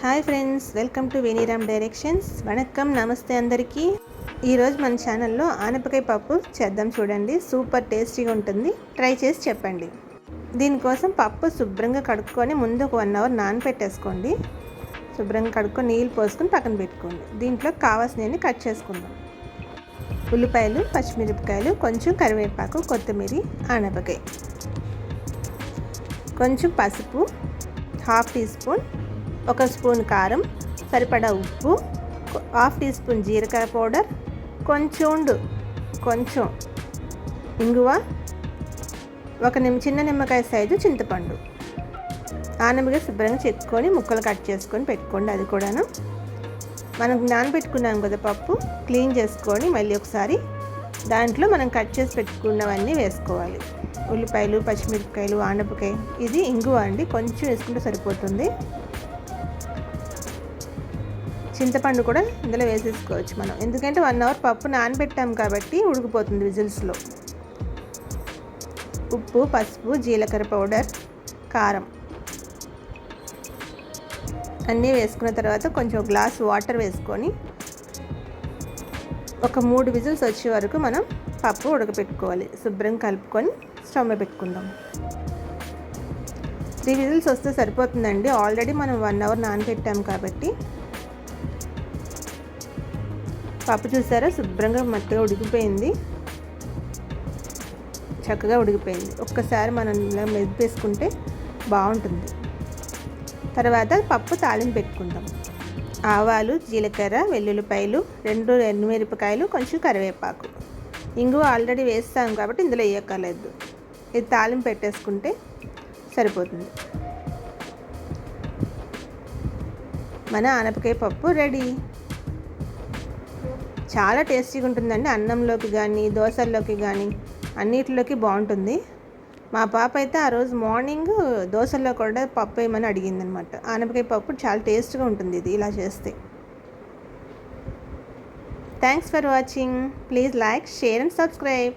Hi friends, welcome to Veniram directions. వణక్కం, నమస్తే అందరికీ. ఈరోజు మన ఛానల్లో ఆనపకాయ పప్పు చేద్దాం. చూడండి, సూపర్ టేస్టీగా ఉంటుంది. ట్రై చేసి చెప్పండి. దీనికోసం పప్పు శుభ్రంగా కడుక్కొని ముందు ఒక 1 అవర్ నానబెట్టేసుకోండి. శుభ్రంగా కడుక్కొని నీళ్ళు పోసుకొని పక్కన పెట్టుకోండి. దీంట్లో కావాల్సినవి కట్ చేసుకుందాం. ఉల్లిపాయలు, పచ్చిమిరపకాయలు, కొంచెం కరివేపాకు, కొత్తిమీర, ఆనపకాయ, కొంచెం పసుపు, 1/2 టీ స్పూన్, 1 స్పూన్ కారం, సరిపడా ఉప్పు, 1/2 టీ స్పూన్ జీలకర్ర పౌడర్, కొంచెం ఇంగువ, చిన్న నిమ్మకాయ సైజు చింతపండు. ఆనపకాయ శుభ్రంగా చెక్కుకొని ముక్కలు కట్ చేసుకొని పెట్టుకోండి. అది కూడాను మనం నానబెట్టుకున్నాం కదా పప్పు, క్లీన్ చేసుకొని మళ్ళీ ఒకసారి దాంట్లో మనం కట్ చేసి పెట్టుకున్నవన్నీ వేసుకోవాలి. ఉల్లిపాయలు, పచ్చిమిరపకాయలు, ఆనపకాయ, ఇది ఇంగువ అండి, కొంచెం వేసుకుంటే సరిపోతుంది. చింతపండు కూడా ఇందులో వేసేసుకోవచ్చు మనం, ఎందుకంటే 1 అవర్ పప్పు నానబెట్టాం కాబట్టి ఉడికిపోతుంది విజిల్స్లో. ఉప్పు, పసుపు, జీలకర్ర పౌడర్, కారం అన్నీ వేసుకున్న తర్వాత కొంచెం గ్లాస్ వాటర్ వేసుకొని ఒక 3 విజిల్స్ వచ్చే వరకు మనం పప్పు ఉడకపెట్టుకోవాలి. శుభ్రంగా కలుపుకొని స్టవ్ మీద పెట్టుకుందాం. 3 విజిల్స్ వస్తే సరిపోతుందండి. ఆల్రెడీ మనం 1 అవర్ నానబెట్టాం కాబట్టి. పప్పు చూసారా, శుభ్రంగా మట్టిగా ఉడికిపోయింది, చక్కగా ఉడికిపోయింది. ఒక్కసారి మనం ఇలా మెదిపేసుకుంటే బాగుంటుంది. తర్వాత పప్పు తాలింపు పెట్టుకుందాం. ఆవాలు, జీలకర్ర, వెల్లుల్లిపాయలు, 2 ఎండుమిరపకాయలు, కొంచెం కరివేపాకు, ఇంగువ ఆల్రెడీ వేస్తాం కాబట్టి ఇందులో వేయక్కర్లేదు. ఇది తాలింపు పెట్టేసుకుంటే సరిపోతుంది. మన ఆనపకాయ పప్పు రెడీ. చాలా టేస్టీగా ఉంటుందండి. అన్నంలోకి కానీ, దోశల్లోకి కానీ, అన్నిటిలోకి బాగుంటుంది. మా పాప అయితే ఆ రోజు మార్నింగ్ దోశల్లో కూడా పప్పు వేయమని అడిగిందనమాట. ఆనపకాయ పప్పు చాలా టేస్ట్గా ఉంటుంది ఇది ఇలా చేస్తే. Thanks for watching. Please like, share and subscribe.